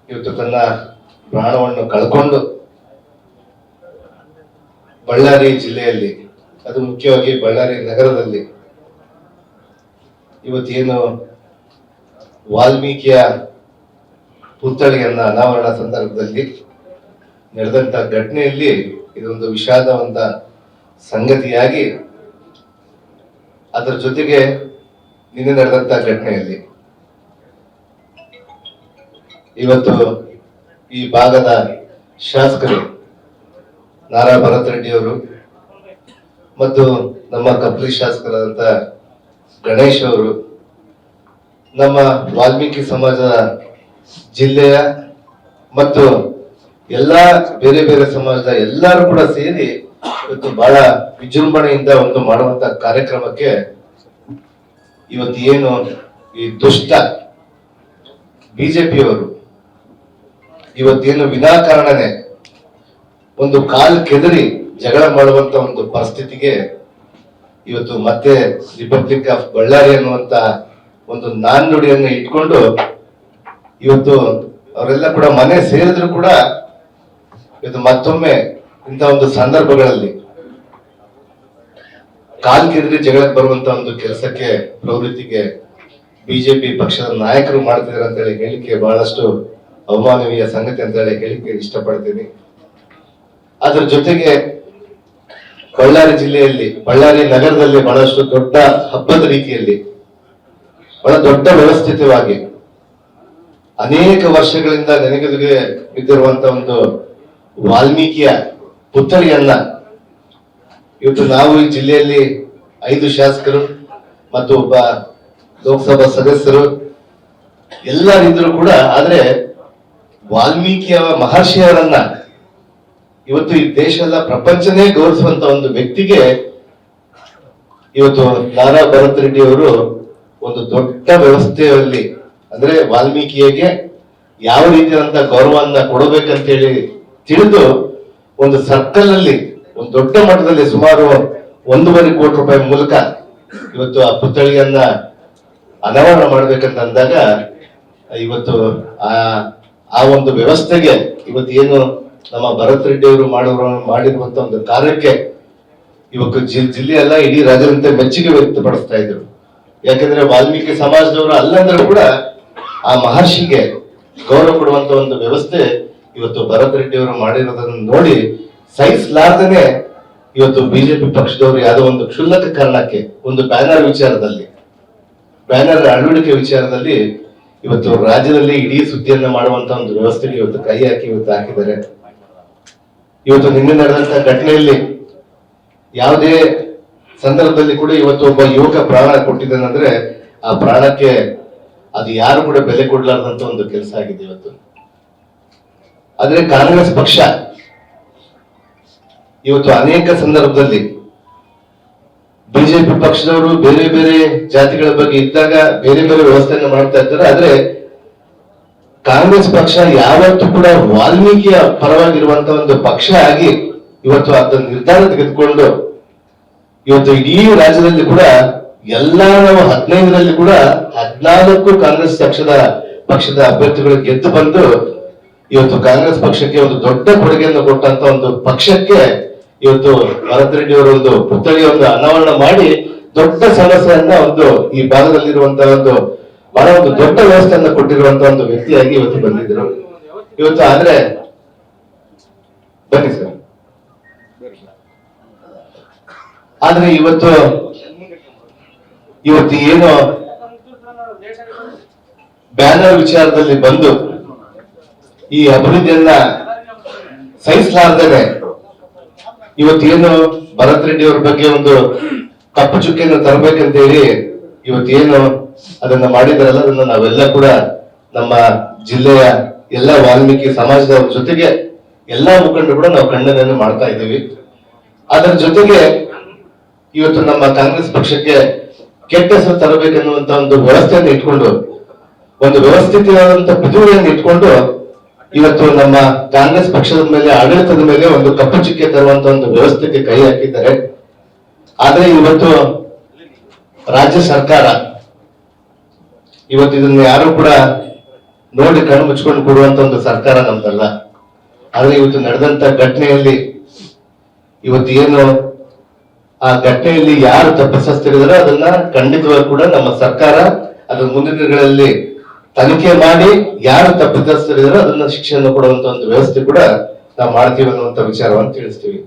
ಇವತ್ತು ತನ್ನ ಪ್ರಾಣವನ್ನು ಕಳ್ಕೊಂಡು ಬಳ್ಳಾರಿ ಜಿಲ್ಲೆಯಲ್ಲಿ, ಅದು ಮುಖ್ಯವಾಗಿ ಬಳ್ಳಾರಿ ನಗರದಲ್ಲಿ ಇವತ್ತೇನು ವಾಲ್ಮೀಕಿಯ ಪುತ್ಥಳಿಯನ್ನ ಅನಾವರಣ ಸಂದರ್ಭದಲ್ಲಿ ನಡೆದಂತ ಘಟನೆಯಲ್ಲಿ ಇದೊಂದು ವಿಷಾದವಂತ ಸಂಗತಿಯಾಗಿ, ಅದರ ಜೊತೆಗೆ ನಿನ್ನೆ ನಡೆದಂತ ಘಟನೆಯಲ್ಲಿ ಇವತ್ತು ಈ ಭಾಗದ ಶಾಸಕರು ನಾರಾ ಭರತ್ ರೆಡ್ಡಿ ಅವರು ಮತ್ತು ನಮ್ಮ ಕಬ್ಲಿ ಶಾಸಕರಾದಂತ ಗಣೇಶ್ ಅವರು, ನಮ್ಮ ವಾಲ್ಮೀಕಿ ಸಮಾಜದ ಜಿಲ್ಲೆಯ ಮತ್ತು ಎಲ್ಲಾ ಬೇರೆ ಬೇರೆ ಸಮಾಜದ ಎಲ್ಲರೂ ಕೂಡ ಸೇರಿ ಇವತ್ತು ಬಹಳ ವಿಜೃಂಭಣೆಯಿಂದ ಒಂದು ಮಾಡುವಂತ ಕಾರ್ಯಕ್ರಮಕ್ಕೆ ಇವತ್ತು ಏನು ಈ ದುಷ್ಟ ಬಿಜೆಪಿಯವರು ಇವತ್ತೇನು ವಿನಾಕಾರಣನೆ ಒಂದು ಕಾಲ್ ಕೆದರಿ ಜಗಳ ಮಾಡುವಂತ ಒಂದು ಪರಿಸ್ಥಿತಿಗೆ ಇವತ್ತು ಮತ್ತೆ ರಿಪಬ್ಲಿಕ್ ಆಫ್ ಬಳ್ಳಾರಿ ಅನ್ನುವಂತ ಒಂದು ನಾಣ್ಣುಡಿಯನ್ನು ಇಟ್ಕೊಂಡು ಇವತ್ತು ಅವರೆಲ್ಲ ಕೂಡ ಮನೆ ಸೇರಿದ್ರು ಕೂಡ ಇವತ್ತು ಮತ್ತೊಮ್ಮೆ ಇಂಥ ಒಂದು ಸಂದರ್ಭಗಳಲ್ಲಿ ಕಾಲ್ ಕೆದರಿ ಜಗಳಕ್ಕೆ ಬರುವಂತ ಒಂದು ಕೆಲಸಕ್ಕೆ ಪ್ರವೃತ್ತಿಗೆ ಬಿಜೆಪಿ ಪಕ್ಷದ ನಾಯಕರು ಮಾಡ್ತಿದ್ದಾರೆ ಅಂತ ಹೇಳಿ ಹೇಳಿಕೆ ಬಹಳಷ್ಟು ಅವಮಾನವೀಯ ಸಂಗತಿ ಅಂತ ಹೇಳಿ ಹೇಳಿಕೆ ಇಷ್ಟಪಡ್ತೀನಿ. ಅದರ ಜೊತೆಗೆ ಬಳ್ಳಾರಿ ಜಿಲ್ಲೆಯಲ್ಲಿ, ಬಳ್ಳಾರಿ ನಗರದಲ್ಲಿ ಬಹಳಷ್ಟು ದೊಡ್ಡ ಹಬ್ಬದ ರೀತಿಯಲ್ಲಿ ಬಹಳ ದೊಡ್ಡ ವ್ಯವಸ್ಥಿತವಾಗಿ ಅನೇಕ ವರ್ಷಗಳಿಂದ ನೆನೆಗುದಿಗೆ ಬಿದ್ದಿರುವಂತ ಒಂದು ವಾಲ್ಮೀಕಿಯ ಪುತ್ಥಳಿಯನ್ನ ಇವತ್ತು ನಾವು ಈ ಜಿಲ್ಲೆಯಲ್ಲಿ 5 ಶಾಸಕರು ಮತ್ತು ಒಬ್ಬ ಲೋಕಸಭಾ ಸದಸ್ಯರು ಎಲ್ಲರಿದ್ರು ಕೂಡ, ಆದ್ರೆ ವಾಲ್ಮೀಕಿಯ ಮಹರ್ಷಿಯವರನ್ನ ಇವತ್ತು ಈ ದೇಶದ ಪ್ರಪಂಚನೇ ಗೌರವಿಸುವಂತ ಒಂದು ವ್ಯಕ್ತಿಗೆ ಇವತ್ತು ನಾರಾ ಭರತ್ ರೆಡ್ಡಿ ಅವರು ಒಂದು ದೊಡ್ಡ ವ್ಯವಸ್ಥೆಯಲ್ಲಿ, ಅಂದ್ರೆ ವಾಲ್ಮೀಕಿಗೆ ಯಾವ ರೀತಿಯಾದಂತ ಗೌರವನ್ನ ಕೊಡಬೇಕಂತ ಹೇಳಿ ತಿಳಿದು ಒಂದು ಸರ್ಕಲ್ ಅಲ್ಲಿ ಒಂದು ದೊಡ್ಡ ಮಟ್ಟದಲ್ಲಿ ಸುಮಾರು 1.5 ಕೋಟಿ ರೂಪಾಯಿ ಮೂಲಕ ಇವತ್ತು ಆ ಪುತ್ಥಳಿಯನ್ನ ಅನಾವರಣ ಮಾಡ್ಬೇಕಂತ ಅಂದಾಗ ಇವತ್ತು ಆ ಒಂದು ವ್ಯವಸ್ಥೆಗೆ ಇವತ್ತು ಏನು ನಮ್ಮ ಭರತ್ ರೆಡ್ಡಿ ಅವರು ಮಾಡಿರುವಂತ ಒಂದು ಕಾರ್ಯಕ್ಕೆ ಇವತ್ತು ಜಿಲ್ಲೆಯಲ್ಲ ಇಡೀ ರಾಜ್ಯದಂತೆ ಮೆಚ್ಚುಗೆ ವ್ಯಕ್ತಪಡಿಸ್ತಾ ಇದ್ರು. ಯಾಕಂದ್ರೆ ವಾಲ್ಮೀಕಿ ಸಮಾಜದವರು ಅಲ್ಲಂದ್ರೆ ಕೂಡ ಆ ಮಹರ್ಷಿಗೆ ಗೌರವ ಕೊಡುವಂತ ಒಂದು ವ್ಯವಸ್ಥೆ ಇವತ್ತು ಭರತ್ ರೆಡ್ಡಿ ಅವರು ಮಾಡಿರೋದನ್ನು ನೋಡಿ ಸಹಿಸಲಾರ್ದೇನೆ ಇವತ್ತು ಬಿಜೆಪಿ ಪಕ್ಷದವರು ಯಾವುದೋ ಒಂದು ಕ್ಷುಲ್ಲಕ ಕಾರಣಕ್ಕೆ ಒಂದು ಬ್ಯಾನರ್ ವಿಚಾರದಲ್ಲಿ, ಬ್ಯಾನರ್ ಅಳವಡಿಕೆ ವಿಚಾರದಲ್ಲಿ ಇವತ್ತು ರಾಜ್ಯದಲ್ಲಿ ಇಡೀ ಸುದ್ದಿಯನ್ನ ಮಾಡುವಂತ ಒಂದು ವ್ಯವಸ್ಥೆಗೆ ಇವತ್ತು ಕೈ ಹಾಕಿ ಇವತ್ತು ಹಾಕಿದ್ದಾರೆ. ಇವತ್ತು ನಿನ್ನೆ ನಡೆದಂತ ಘಟನೆಯಲ್ಲಿ ಯಾವುದೇ ಸಂದರ್ಭದಲ್ಲಿ ಕೂಡ ಇವತ್ತು ಒಬ್ಬ ಯುವಕ ಪ್ರಾಣ ಕೊಟ್ಟಿದ್ದಾನಂದ್ರೆ ಆ ಪ್ರಾಣಕ್ಕೆ ಅದು ಯಾರು ಕೂಡ ಬೆಲೆ ಕೊಡ್ಲಾರ್ದಂತ ಒಂದು ಕೆಲಸ ಆಗಿದೆ ಇವತ್ತು. ಆದ್ರೆ ಕಾಂಗ್ರೆಸ್ ಪಕ್ಷ ಇವತ್ತು ಅನೇಕ ಸಂದರ್ಭದಲ್ಲಿ ಬಿಜೆಪಿ ಪಕ್ಷದವರು ಬೇರೆ ಬೇರೆ ಜಾತಿಗಳ ಬಗ್ಗೆ ಇದ್ದಾಗ ಬೇರೆ ಬೇರೆ ವ್ಯವಸ್ಥೆಯನ್ನು ಮಾಡ್ತಾ ಇರ್ತಾರೆ. ಆದ್ರೆ ಕಾಂಗ್ರೆಸ್ ಪಕ್ಷ ಯಾವತ್ತೂ ಕೂಡ ವಾಲ್ಮೀಕಿಯ ಪರವಾಗಿರುವಂತ ಒಂದು ಪಕ್ಷ ಆಗಿ ಇವತ್ತು ಅದನ್ನ ನಿರ್ಧಾರ ತೆಗೆದುಕೊಂಡು ಇವತ್ತು ಇಡೀ ರಾಜ್ಯದಲ್ಲಿ ಕೂಡ ಎಲ್ಲಾ ನಾವು 15ರಲ್ಲಿ ಕೂಡ 14 ಕಾಂಗ್ರೆಸ್ ಪಕ್ಷದ ಅಭ್ಯರ್ಥಿಗಳು ಗೆದ್ದು ಬಂದು ಇವತ್ತು ಕಾಂಗ್ರೆಸ್ ಪಕ್ಷಕ್ಕೆ ಒಂದು ದೊಡ್ಡ ಕೊಡುಗೆಯನ್ನು ಕೊಟ್ಟಂತ ಒಂದು ಪಕ್ಷಕ್ಕೆ ಇವತ್ತು ಭರತ್ ರೆಡ್ಡಿ ಅವರು ಒಂದು ಪುತ್ಥಳಿಯನ್ನು ಅನಾವರಣ ಮಾಡಿ ದೊಡ್ಡ ಸಮಸ್ಯೆಯನ್ನ ಒಂದು ಈ ಭಾಗದಲ್ಲಿರುವಂತಹ ಒಂದು ಬಹಳ ಒಂದು ದೊಡ್ಡ ವ್ಯವಸ್ಥೆಯನ್ನ ಕೊಟ್ಟಿರುವಂತ ಒಂದು ವ್ಯಕ್ತಿಯಾಗಿ ಇವತ್ತು ಬಂದಿದ್ರು. ಇವತ್ತು ಆದ್ರೆ ಬನ್ನಿ ಸರ್, ಆದ್ರೆ ಇವತ್ತು ಏನು ಬ್ಯಾನರ್ ವಿಚಾರದಲ್ಲಿ ಬಂದು ಈ ಅಭಿವೃದ್ಧಿಯನ್ನ ಸಹಿಸಲಾರ್ದೇನೆ ಇವತ್ತೇನು ಭರತ್ ರೆಡ್ಡಿ ಅವ್ರ ಬಗ್ಗೆ ಒಂದು ಕಪ್ಪು ಚುಕ್ಕಿಯನ್ನು ತರಬೇಕಂತ ಹೇಳಿ ಇವತ್ತೇನು ಅದನ್ನ ಮಾಡಿದಾರಲ್ಲ, ಅದನ್ನ ನಾವೆಲ್ಲ ಕೂಡ ನಮ್ಮ ಜಿಲ್ಲೆಯ ಎಲ್ಲ ವಾಲ್ಮೀಕಿ ಸಮಾಜದವ್ರ ಜೊತೆಗೆ ಎಲ್ಲಾ ಮುಖಂಡರು ಕೂಡ ನಾವು ಖಂಡನೆಯನ್ನು ಮಾಡ್ತಾ ಇದ್ದೀವಿ. ಅದರ ಜೊತೆಗೆ ಇವತ್ತು ನಮ್ಮ ಕಾಂಗ್ರೆಸ್ ಪಕ್ಷಕ್ಕೆ ಕೆಟ್ಟ ಹೆಸರು ತರಬೇಕೆನ್ನುವಂತ ಒಂದು ವ್ಯವಸ್ಥೆಯನ್ನು ಇಟ್ಕೊಂಡು, ಒಂದು ವ್ಯವಸ್ಥಿತವಾದಂತ ಪಿತೂರಿಯನ್ನು ಇಟ್ಕೊಂಡು ಇವತ್ತು ನಮ್ಮ ಕಾಂಗ್ರೆಸ್ ಪಕ್ಷದ ಮೇಲೆ, ಆಡಳಿತದ ಮೇಲೆ ಒಂದು ಕಪ್ಪು ಚುಕ್ಕೆ ತರುವಂತ ಒಂದು ವ್ಯವಸ್ಥೆಗೆ ಕೈ ಹಾಕಿದ್ದಾರೆ. ಆದ್ರೆ ಇವತ್ತು ರಾಜ್ಯ ಸರ್ಕಾರ ಇವತ್ತು ಇದನ್ನು ಯಾರು ಕೂಡ ನೋಡಿ ಕಣ್ಣು ಮುಚ್ಕೊಂಡು ಕೊಡುವಂತ ಒಂದು ಸರ್ಕಾರ ನಮ್ದಲ್ಲ. ಆದ್ರೆ ಇವತ್ತು ನಡೆದಂತ ಘಟನೆಯಲ್ಲಿ ಇವತ್ತು ಏನು ಆ ಘಟನೆಯಲ್ಲಿ ಯಾರು ತಪ್ಪಿಸ್ತಿದಾರೋ ಅದನ್ನ ಖಂಡಿತವಾಗಿ ಕೂಡ ನಮ್ಮ ಸರ್ಕಾರ ಅದರ ಮುಂದಿನ ದಿನಗಳಲ್ಲಿ ತನಿಖೆ ಮಾಡಿ ಯಾರು ತಪ್ಪಿತಸ್ಥರಿದಾರೋ ಅದನ್ನ ಶಿಕ್ಷೆಯನ್ನು ಕೊಡುವಂತ ಒಂದು ವ್ಯವಸ್ಥೆ ಕೂಡ ನಾವು ಮಾಡ್ತೀವಿ ಅನ್ನುವಂತ ವಿಚಾರವನ್ನು ತಿಳಿಸ್ತೀವಿ.